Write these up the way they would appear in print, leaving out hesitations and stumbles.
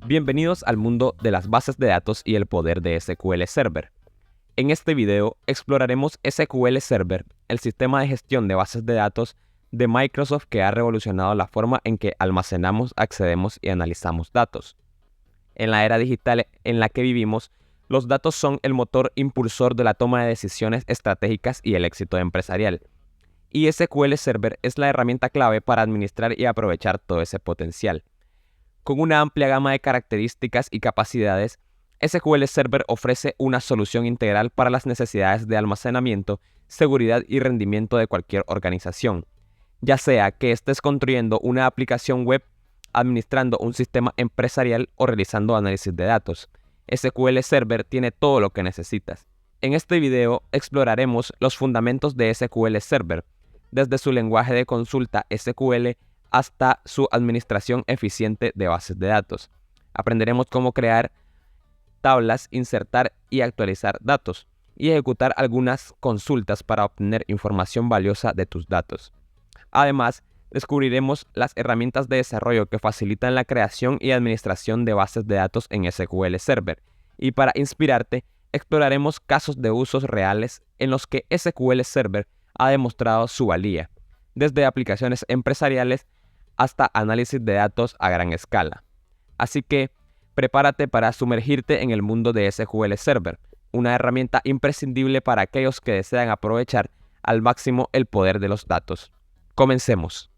Bienvenidos al mundo de las bases de datos y el poder de SQL Server. En este video exploraremos SQL Server, el sistema de gestión de bases de datos de Microsoft que ha revolucionado la forma en que almacenamos, accedemos y analizamos datos. En la era digital en la que vivimos, los datos son el motor impulsor de la toma de decisiones estratégicas y el éxito empresarial. Y SQL Server es la herramienta clave para administrar y aprovechar todo ese potencial. Con una amplia gama de características y capacidades, SQL Server ofrece una solución integral para las necesidades de almacenamiento, seguridad y rendimiento de cualquier organización, ya sea que estés construyendo una aplicación web, administrando un sistema empresarial o realizando análisis de datos. SQL Server tiene todo lo que necesitas. En este video exploraremos los fundamentos de SQL Server, desde su lenguaje de consulta SQL hasta su administración eficiente de bases de datos. Aprenderemos cómo crear tablas, insertar y actualizar datos, y ejecutar algunas consultas para obtener información valiosa de tus datos. Además, descubriremos las herramientas de desarrollo que facilitan la creación y administración de bases de datos en SQL Server, y para inspirarte, exploraremos casos de usos reales en los que SQL Server ha demostrado su valía, desde aplicaciones empresariales hasta análisis de datos a gran escala. Así que, prepárate para sumergirte en el mundo de SQL Server, una herramienta imprescindible para aquellos que desean aprovechar al máximo el poder de los datos. Comencemos.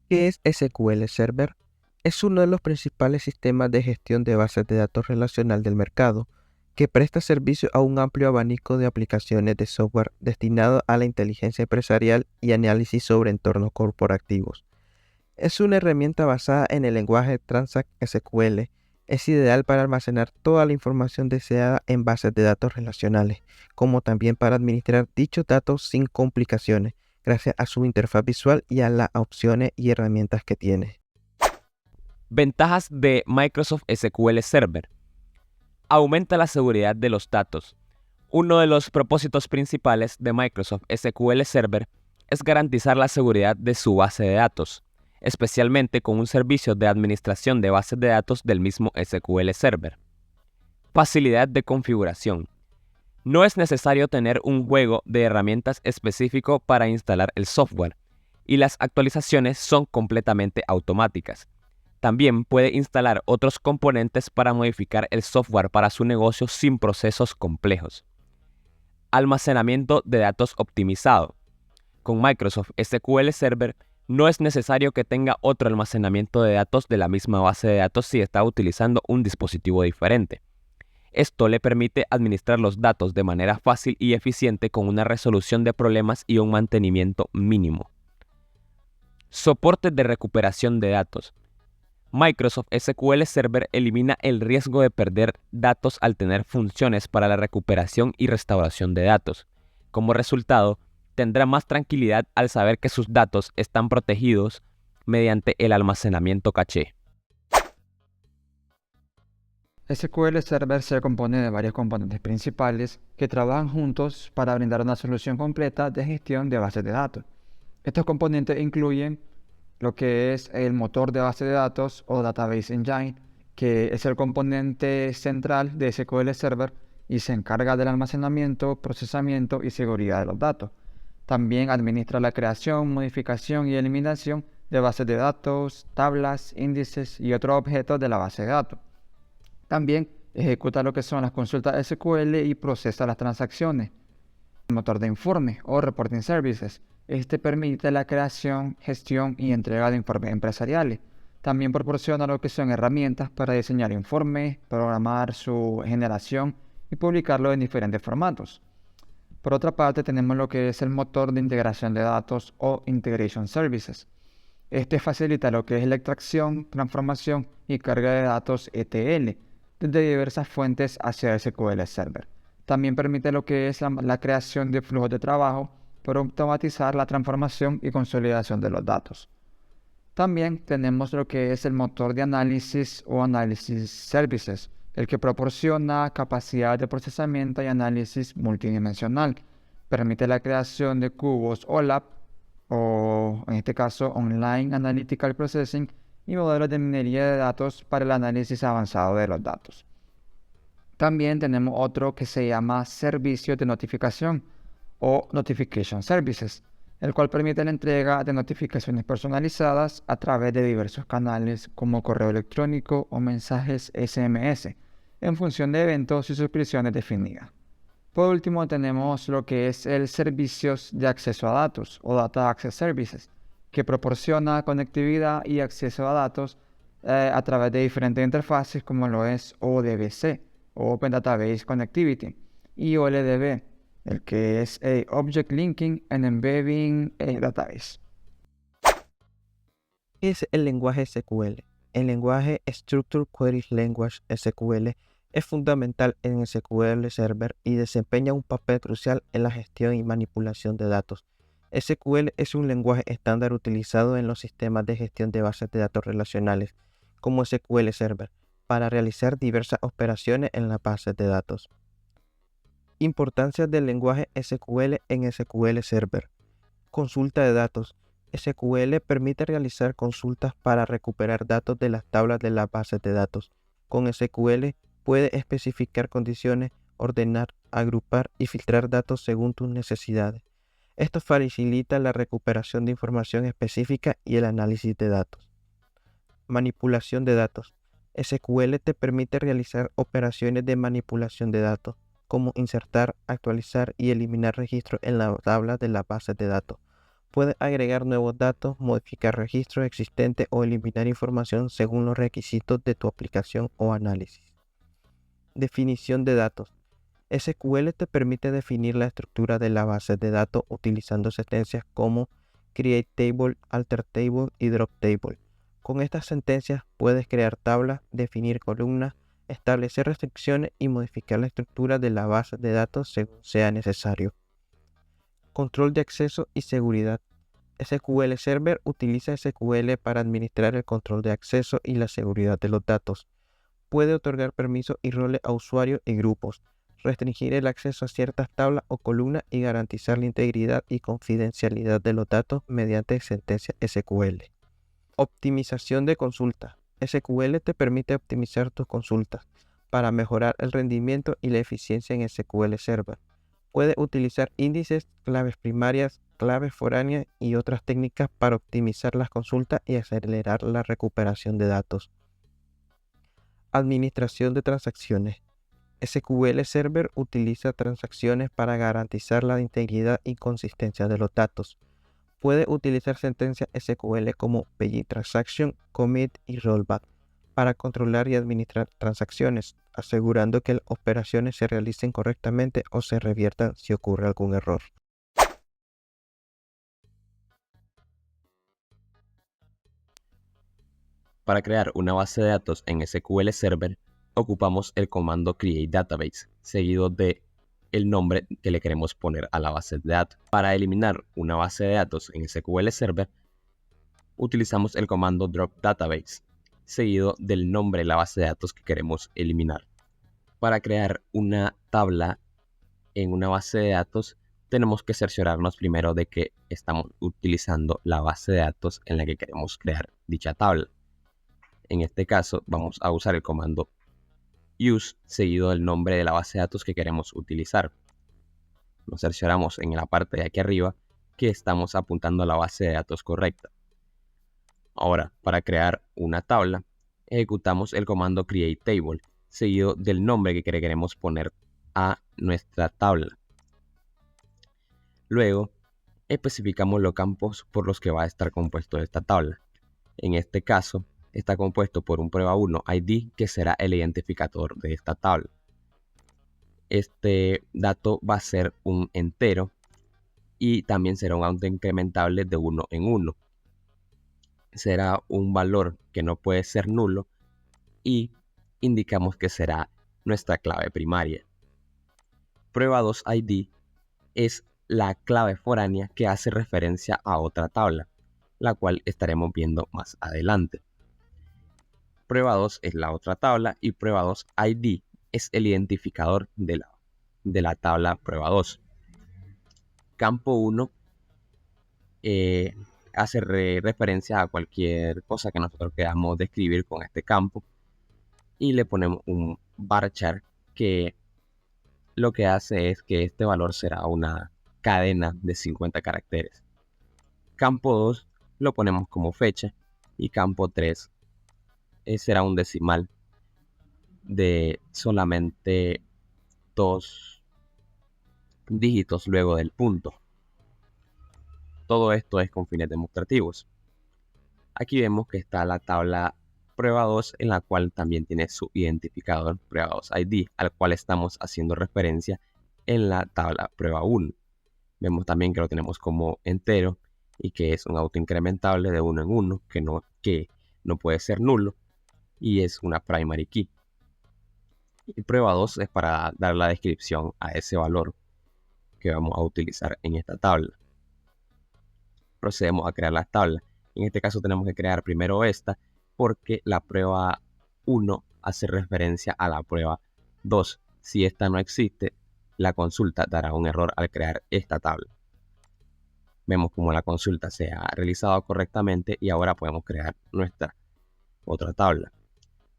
¿Qué es SQL Server? Es uno de los principales sistemas de gestión de bases de datos relacional del mercado, que presta servicio a un amplio abanico de aplicaciones de software destinado a la inteligencia empresarial y análisis sobre entornos corporativos. Es una herramienta basada en el lenguaje Transact SQL. Es ideal para almacenar toda la información deseada en bases de datos relacionales, como también para administrar dichos datos sin complicaciones, gracias a su interfaz visual y a las opciones y herramientas que tiene. Ventajas de Microsoft SQL Server. Aumenta la seguridad de los datos. Uno de los propósitos principales de Microsoft SQL Server es garantizar la seguridad de su base de datos, especialmente con un servicio de administración de bases de datos del mismo SQL Server. Facilidad de configuración. No es necesario tener un juego de herramientas específico para instalar el software, y las actualizaciones son completamente automáticas. También puede instalar otros componentes para modificar el software para su negocio sin procesos complejos. Almacenamiento de datos optimizado. Con Microsoft SQL Server no es necesario que tenga otro almacenamiento de datos de la misma base de datos si está utilizando un dispositivo diferente. Esto le permite administrar los datos de manera fácil y eficiente con una resolución de problemas y un mantenimiento mínimo. Soporte de recuperación de datos. Microsoft SQL Server elimina el riesgo de perder datos al tener funciones para la recuperación y restauración de datos. Como resultado, tendrá más tranquilidad al saber que sus datos están protegidos mediante el almacenamiento caché. SQL Server se compone de varios componentes principales que trabajan juntos para brindar una solución completa de gestión de bases de datos. Estos componentes incluyen lo que es el motor de base de datos o Database Engine, que es el componente central de SQL Server y se encarga del almacenamiento, procesamiento y seguridad de los datos. También administra la creación, modificación y eliminación de bases de datos, tablas, índices y otros objetos de la base de datos. También ejecuta lo que son las consultas SQL y procesa las transacciones. El motor de informe o Reporting Services. Este permite la creación, gestión y entrega de informes empresariales. También proporciona lo que son herramientas para diseñar informes, programar su generación y publicarlo en diferentes formatos. Por otra parte, tenemos lo que es el motor de integración de datos o Integration Services. Este facilita lo que es la extracción, transformación y carga de datos ETL desde diversas fuentes hacia SQL Server. También permite lo que es la creación de flujos de trabajo para automatizar la transformación y consolidación de los datos. También tenemos lo que es el motor de análisis o Analysis Services, el que proporciona capacidad de procesamiento y análisis multidimensional. Permite la creación de cubos OLAP, o en este caso Online Analytical Processing, y modelos de minería de datos para el análisis avanzado de los datos. También tenemos otro que se llama servicio de notificación o Notification Services, el cual permite la entrega de notificaciones personalizadas a través de diversos canales como correo electrónico o mensajes SMS, en función de eventos y suscripciones definidas. Por último, tenemos lo que es el servicios de acceso a datos o Data Access Services, que proporciona conectividad y acceso a datos a través de diferentes interfaces como lo es ODBC, o Open Database Connectivity, y OLDB, el que es Object Linking and Embedding Database. ¿Qué es el lenguaje SQL? El lenguaje Structured Query Language SQL es fundamental en SQL Server y desempeña un papel crucial en la gestión y manipulación de datos. SQL es un lenguaje estándar utilizado en los sistemas de gestión de bases de datos relacionales, como SQL Server, para realizar diversas operaciones en las bases de datos. Importancia del lenguaje SQL en SQL Server. Consulta de datos. SQL permite realizar consultas para recuperar datos de las tablas de las bases de datos. Con SQL puede especificar condiciones, ordenar, agrupar y filtrar datos según tus necesidades. Esto facilita la recuperación de información específica y el análisis de datos. Manipulación de datos. SQL te permite realizar operaciones de manipulación de datos, como insertar, actualizar y eliminar registros en la tabla de las bases de datos. Puedes agregar nuevos datos, modificar registros existentes o eliminar información según los requisitos de tu aplicación o análisis. Definición de datos. SQL te permite definir la estructura de la base de datos utilizando sentencias como create table, alter table y drop table. Con estas sentencias puedes crear tablas, definir columnas, establecer restricciones y modificar la estructura de la base de datos según sea necesario. Control de acceso y seguridad. SQL Server utiliza SQL para administrar el control de acceso y la seguridad de los datos. Puede otorgar permisos y roles a usuarios y grupos, restringir el acceso a ciertas tablas o columnas y garantizar la integridad y confidencialidad de los datos mediante sentencias SQL. Optimización de consultas. SQL te permite optimizar tus consultas para mejorar el rendimiento y la eficiencia en SQL Server. Puedes utilizar índices, claves primarias, claves foráneas y otras técnicas para optimizar las consultas y acelerar la recuperación de datos. Administración de transacciones. SQL Server utiliza transacciones para garantizar la integridad y consistencia de los datos. Puede utilizar sentencias SQL como pg transaction, commit y rollback para controlar y administrar transacciones, asegurando que las operaciones se realicen correctamente o se reviertan si ocurre algún error. Para crear una base de datos en SQL Server, ocupamos el comando create database, seguido de el nombre que le queremos poner a la base de datos. Para eliminar una base de datos en SQL Server, utilizamos el comando drop database, seguido del nombre de la base de datos que queremos eliminar. Para crear una tabla en una base de datos, tenemos que cerciorarnos primero de que estamos utilizando la base de datos en la que queremos crear dicha tabla. En este caso, vamos a usar el comando use seguido del nombre de la base de datos que queremos utilizar. Nos cercioramos en la parte de aquí arriba que estamos apuntando a la base de datos correcta. Ahora, para crear una tabla, ejecutamos el comando create table seguido del nombre que queremos poner a nuestra tabla. Luego, especificamos los campos por los que va a estar compuesto esta tabla. En este caso, está compuesto por un prueba1 ID que será el identificador de esta tabla. Este dato va a ser un entero y también será un autoincrementable de 1 en 1. Será un valor que no puede ser nulo y indicamos que será nuestra clave primaria. Prueba2 ID es la clave foránea que hace referencia a otra tabla, la cual estaremos viendo más adelante. Prueba2 es la otra tabla y prueba2 ID es el identificador de la tabla prueba2. Campo 1 hace referencia a cualquier cosa que nosotros queramos describir con este campo. Y le ponemos un varchar que lo que hace es que este valor será una cadena de 50 caracteres. Campo 2 lo ponemos como fecha y campo 3 será un decimal de solamente 2 dígitos luego del punto. Todo esto es con fines demostrativos. Aquí vemos que está la tabla prueba 2, en la cual también tiene su identificador prueba 2 ID, al cual estamos haciendo referencia en la tabla prueba 1. Vemos también que lo tenemos como entero y que es un autoincrementable de 1 en 1, que no puede ser nulo, y es una primary key. Y prueba 2 es para dar la descripción a ese valor que vamos a utilizar en esta tabla. Procedemos a crear las tablas. En este caso tenemos que crear primero esta, porque la prueba 1 hace referencia a la prueba 2. Si esta no existe, la consulta dará un error al crear esta tabla. Vemos como la consulta se ha realizado correctamente y ahora podemos crear nuestra otra tabla.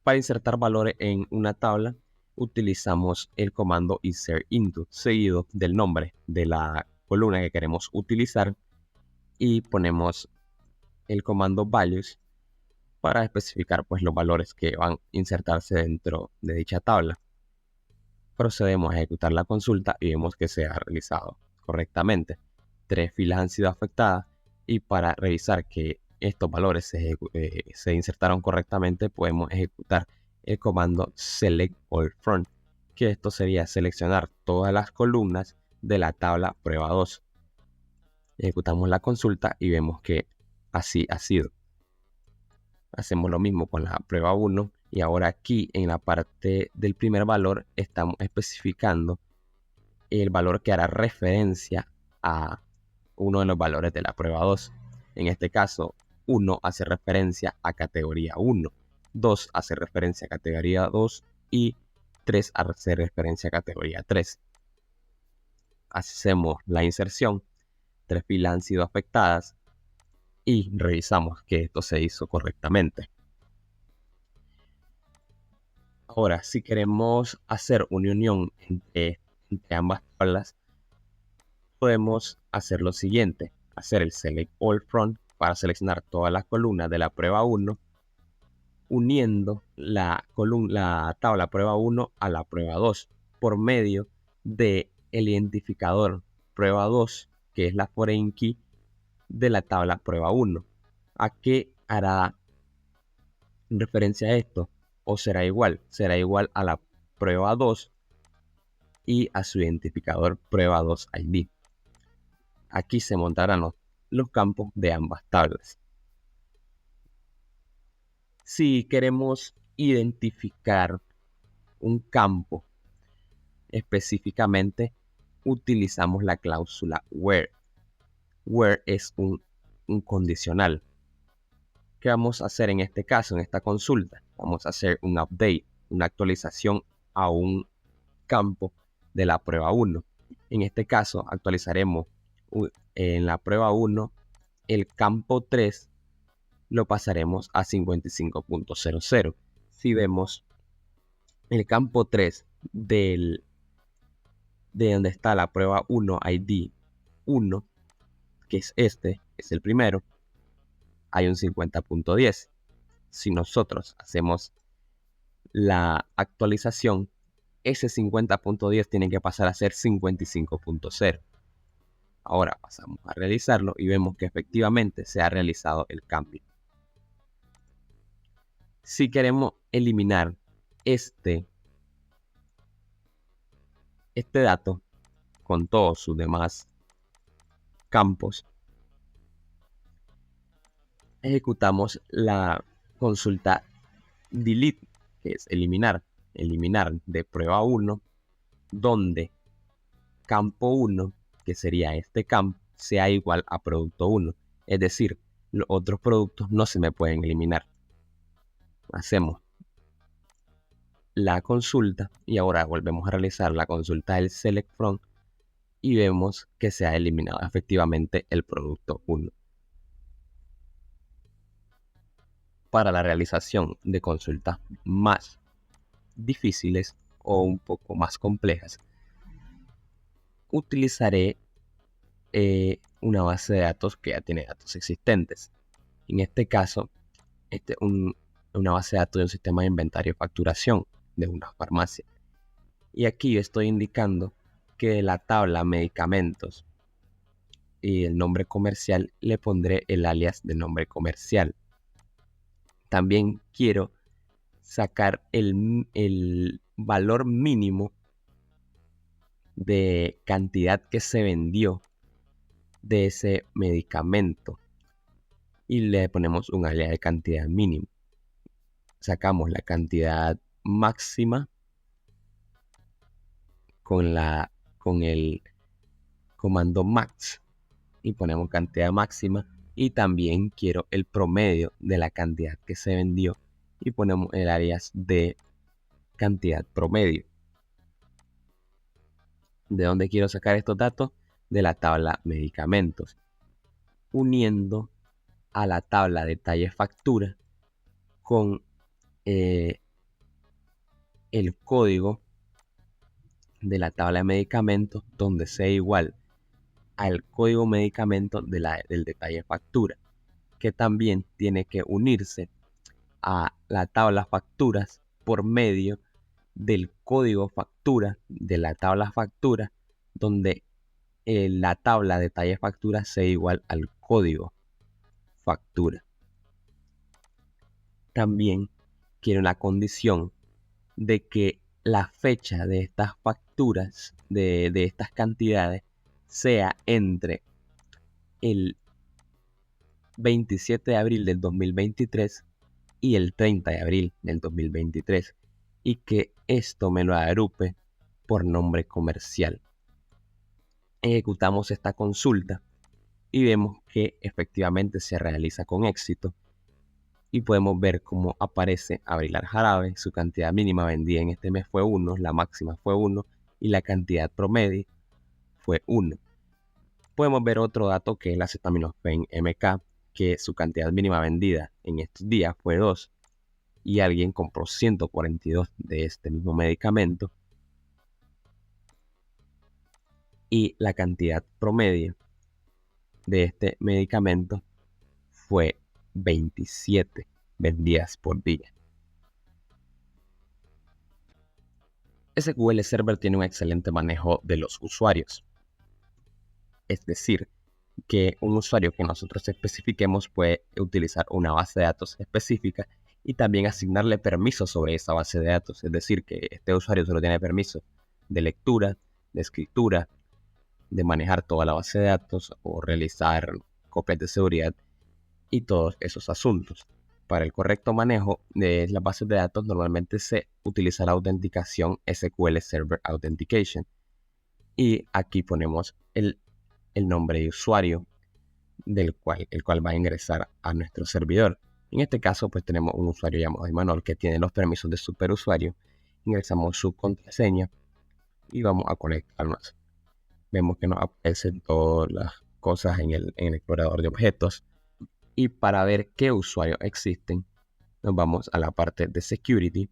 Para insertar valores en una tabla, utilizamos el comando insertInto, seguido del nombre de la columna que queremos utilizar, y ponemos el comando values para especificar pues los valores que van a insertarse dentro de dicha tabla. Procedemos a ejecutar la consulta y vemos que se ha realizado correctamente. 3 filas han sido afectadas, y para revisar que estos valores se insertaron correctamente, podemos ejecutar el comando select all from, que esto sería seleccionar todas las columnas de la tabla prueba 2. Ejecutamos la consulta y vemos que así ha sido. Hacemos lo mismo con la prueba 1, y ahora aquí en la parte del primer valor estamos especificando el valor que hará referencia a uno de los valores de la prueba 2. En este caso, 1 hace referencia a categoría 1, 2 hace referencia a categoría 2 y 3 hace referencia a categoría 3. Hacemos la inserción, 3 filas han sido afectadas y revisamos que esto se hizo correctamente. Ahora, si queremos hacer una unión entre ambas tablas, podemos hacer lo siguiente: hacer el select all from para seleccionar todas las columnas de la prueba 1, uniendo la tabla prueba 1 a la prueba 2 por medio del identificador prueba 2, que es la foreign key de la tabla prueba 1. ¿A qué hará referencia a esto? ¿O será igual? Será igual a la prueba 2 y a su identificador prueba 2 ID. Aquí se montarán los campos de ambas tablas. Si queremos identificar un campo específicamente, utilizamos la cláusula where. Where es un condicional. ¿Qué vamos a hacer en este caso, en esta consulta? Vamos a hacer un update, una actualización a un campo de la prueba 1. En este caso, actualizaremos en la prueba 1 el campo 3, lo pasaremos a 55.00. Si vemos el campo 3 de donde está la prueba 1 ID 1, que es este, es el primero, hay un 50.10. Si nosotros hacemos la actualización, ese 50.10 tiene que pasar a ser 55.0. Ahora pasamos a realizarlo y vemos que efectivamente se ha realizado el cambio. Si queremos eliminar este dato con todos sus demás campos, ejecutamos la consulta delete, que es eliminar de prueba 1, donde campo 1, que sería este campo, sea igual a producto 1. Es decir, los otros productos no se me pueden eliminar. Hacemos la consulta y ahora volvemos a realizar la consulta del select from y vemos que se ha eliminado efectivamente el producto 1. para la realización de consultas más difíciles o un poco más complejas, utilizaré una base de datos que ya tiene datos existentes. En este caso, una base de datos de un sistema de inventario y facturación de una farmacia. Y aquí yo estoy indicando que la tabla medicamentos y el nombre comercial le pondré el alias de nombre comercial. También quiero sacar el valor mínimo de cantidad que se vendió de ese medicamento y le ponemos un alias de cantidad mínima. Sacamos la cantidad máxima con el comando max y ponemos cantidad máxima, y también quiero el promedio de la cantidad que se vendió y ponemos el alias de cantidad promedio. ¿De dónde quiero sacar estos datos? De la tabla medicamentos, uniendo a la tabla detalle factura con el código de la tabla de medicamentos, donde sea igual al código medicamento del detalle factura, que también tiene que unirse a la tabla facturas por medio del código factura de la tabla factura, donde la tabla detalle factura sea igual al código factura. También quiero la condición de que la fecha de estas facturas, de estas cantidades, sea entre el 27 de abril del 2023 y el 30 de abril del 2023, y que esto me lo agrupe por nombre comercial. Ejecutamos esta consulta y vemos que efectivamente se realiza con éxito, y podemos ver cómo aparece Abril Jarabe. Su cantidad mínima vendida en este mes fue 1, la máxima fue 1 y la cantidad promedio fue 1. Podemos ver otro dato que es la acetaminofén MK, que su cantidad mínima vendida en estos días fue 2 y alguien compró 142 de este mismo medicamento, y la cantidad promedio de este medicamento fue 27 vendidas por día. SQL Server tiene un excelente manejo de los usuarios. Es decir, que un usuario que nosotros especifiquemos puede utilizar una base de datos específica y también asignarle permisos sobre esa base de datos. Es decir, que este usuario solo tiene permiso de lectura, de escritura, de manejar toda la base de datos o realizar copias de seguridad y todos esos asuntos. Para el correcto manejo de las bases de datos normalmente se utiliza la autenticación SQL Server Authentication, y aquí ponemos el nombre de usuario el cual va a ingresar a nuestro servidor. En este caso pues tenemos un usuario llamado Imanol que tiene los permisos de superusuario. Ingresamos su contraseña y vamos a conectarnos. Vemos que nos aparecen todas las cosas en el explorador de objetos, y para ver qué usuarios existen nos vamos a la parte de Security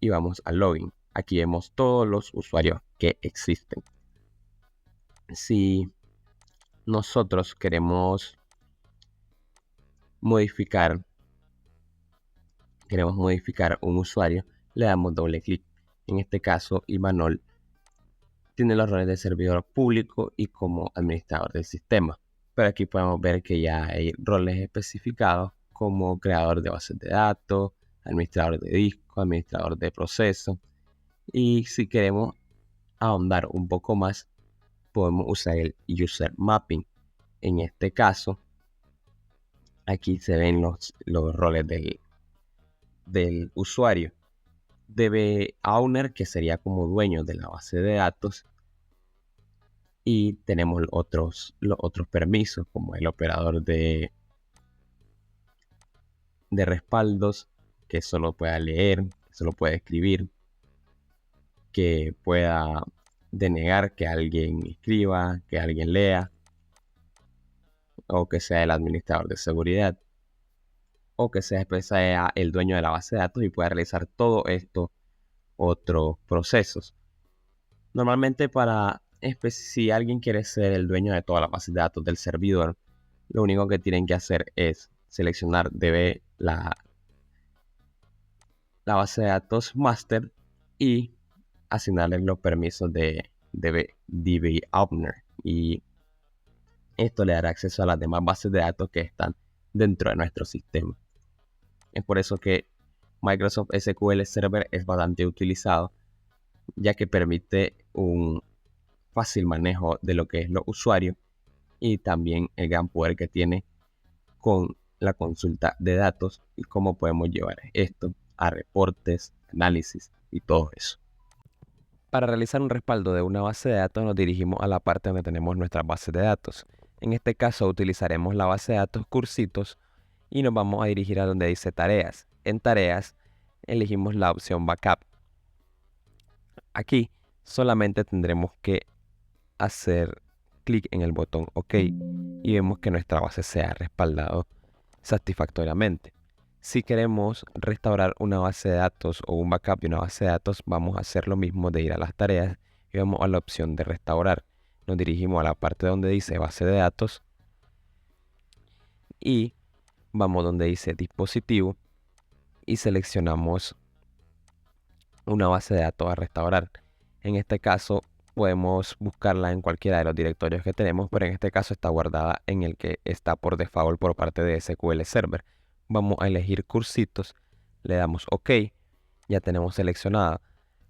y vamos a Login. Aquí vemos todos los usuarios que existen. Si nosotros queremos modificar un usuario, le damos doble clic. En este caso, Imanol tiene los roles de servidor público y como administrador del sistema. Pero aquí podemos ver que ya hay roles especificados como creador de bases de datos, administrador de disco, administrador de proceso. Y si queremos ahondar un poco más, podemos usar el User Mapping. En este caso, aquí se ven los roles del usuario. DB Owner, que sería como dueño de la base de datos. Y tenemos los otros permisos, como el operador de respaldos, que solo pueda leer, que solo pueda escribir, que pueda denegar que alguien escriba, que alguien lea, o que sea el administrador de seguridad. o que sea el dueño de la base de datos y pueda realizar todo esto otros procesos. Normalmente si alguien quiere ser el dueño de toda la base de datos del servidor, lo único que tienen que hacer es seleccionar la base de datos master y asignarle los permisos de DB owner, y esto le dará acceso a las demás bases de datos que están dentro de nuestro sistema. Es por eso que Microsoft SQL Server es bastante utilizado, ya que permite un fácil manejo de lo que es los usuarios y también el gran poder que tiene con la consulta de datos y cómo podemos llevar esto a reportes, análisis y todo eso. Para realizar un respaldo de una base de datos nos dirigimos a la parte donde tenemos nuestras bases de datos. En este caso utilizaremos la base de datos Cursitos y nos vamos a dirigir a donde dice tareas. En tareas elegimos la opción backup. Aquí solamente tendremos que hacer clic en el botón OK y vemos que nuestra base se ha respaldado satisfactoriamente. Si queremos restaurar una base de datos o un backup de una base de datos, vamos a hacer lo mismo de ir a las tareas y vamos a la opción de restaurar. Nos dirigimos a la parte donde dice base de datos y vamos donde dice dispositivo y seleccionamos una base de datos a restaurar. En este caso podemos buscarla en cualquiera de los directorios que tenemos, pero en este caso está guardada en el que está por default por parte de SQL Server. Vamos a elegir Cursitos, le damos OK, ya tenemos seleccionada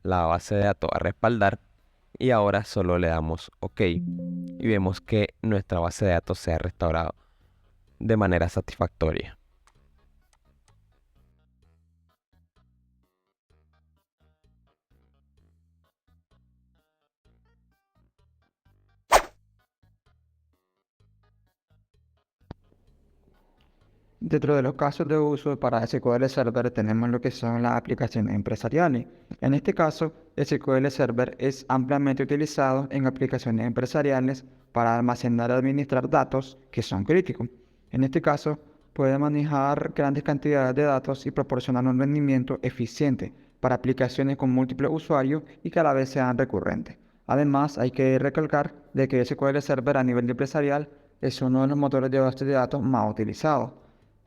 la base de datos a respaldar y ahora solo le damos OK y vemos que nuestra base de datos se ha restaurado de manera satisfactoria. Dentro de los casos de uso para SQL Server tenemos lo que son las aplicaciones empresariales. En este caso, SQL Server es ampliamente utilizado en aplicaciones empresariales para almacenar y administrar datos que son críticos. En este caso, puede manejar grandes cantidades de datos y proporcionar un rendimiento eficiente para aplicaciones con múltiples usuarios y que a la vez sean recurrentes. Además, hay que recalcar de que SQL Server a nivel empresarial es uno de los motores de base de datos más utilizados.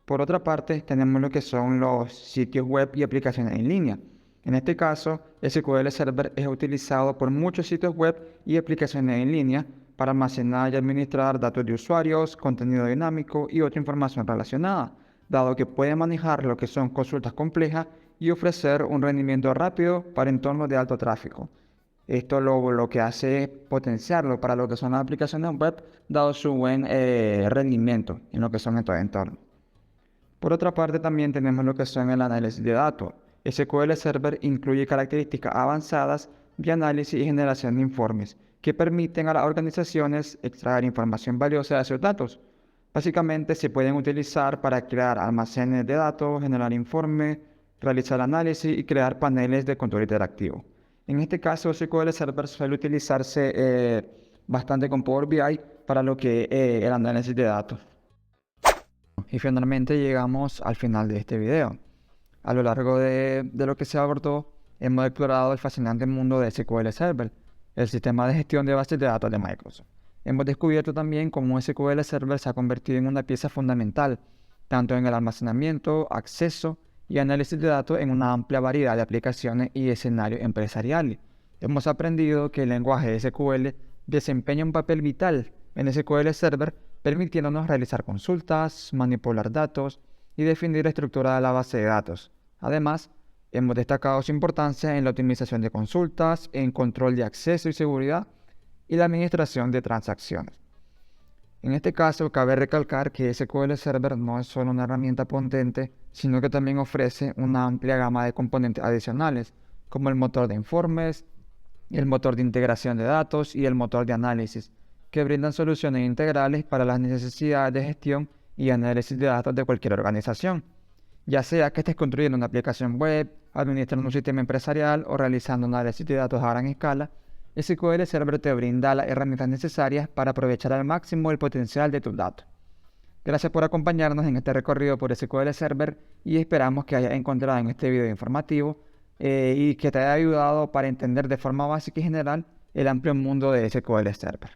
Por otra parte, tenemos lo que son los sitios web y aplicaciones en línea. En este caso, SQL Server es utilizado por muchos sitios web y aplicaciones en línea para almacenar y administrar datos de usuarios, contenido dinámico y otra información relacionada, dado que puede manejar lo que son consultas complejas y ofrecer un rendimiento rápido para entornos de alto tráfico. Esto lo que hace es potenciarlo para lo que son las aplicaciones web, dado su buen rendimiento en lo que son estos entornos. Por otra parte, también tenemos lo que son el análisis de datos. SQL Server incluye características avanzadas de análisis y generación de informes que permiten a las organizaciones extraer información valiosa de esos datos. Básicamente se pueden utilizar para crear almacenes de datos, generar informes, realizar análisis y crear paneles de control interactivo. En este caso, SQL Server suele utilizarse bastante con Power BI para lo que es el análisis de datos. Y finalmente llegamos al final de este video. A lo largo de lo que se abordó, hemos explorado el fascinante mundo de SQL Server, el sistema de gestión de bases de datos de Microsoft. Hemos descubierto también cómo SQL Server se ha convertido en una pieza fundamental, tanto en el almacenamiento, acceso y análisis de datos en una amplia variedad de aplicaciones y escenarios empresariales. Hemos aprendido que el lenguaje de SQL desempeña un papel vital en SQL Server, permitiéndonos realizar consultas, manipular datos y definir la estructura de la base de datos. Además, hemos destacado su importancia en la optimización de consultas, en control de acceso y seguridad y la administración de transacciones. En este caso, cabe recalcar que SQL Server no es solo una herramienta potente, sino que también ofrece una amplia gama de componentes adicionales, como el motor de informes, el motor de integración de datos y el motor de análisis, que brindan soluciones integrales para las necesidades de gestión y análisis de datos de cualquier organización. Ya sea que estés construyendo una aplicación web, administrando un sistema empresarial o realizando análisis de datos a gran escala, SQL Server te brinda las herramientas necesarias para aprovechar al máximo el potencial de tus datos. Gracias por acompañarnos en este recorrido por SQL Server y esperamos que hayas encontrado en este video informativo y que te haya ayudado para entender de forma básica y general el amplio mundo de SQL Server.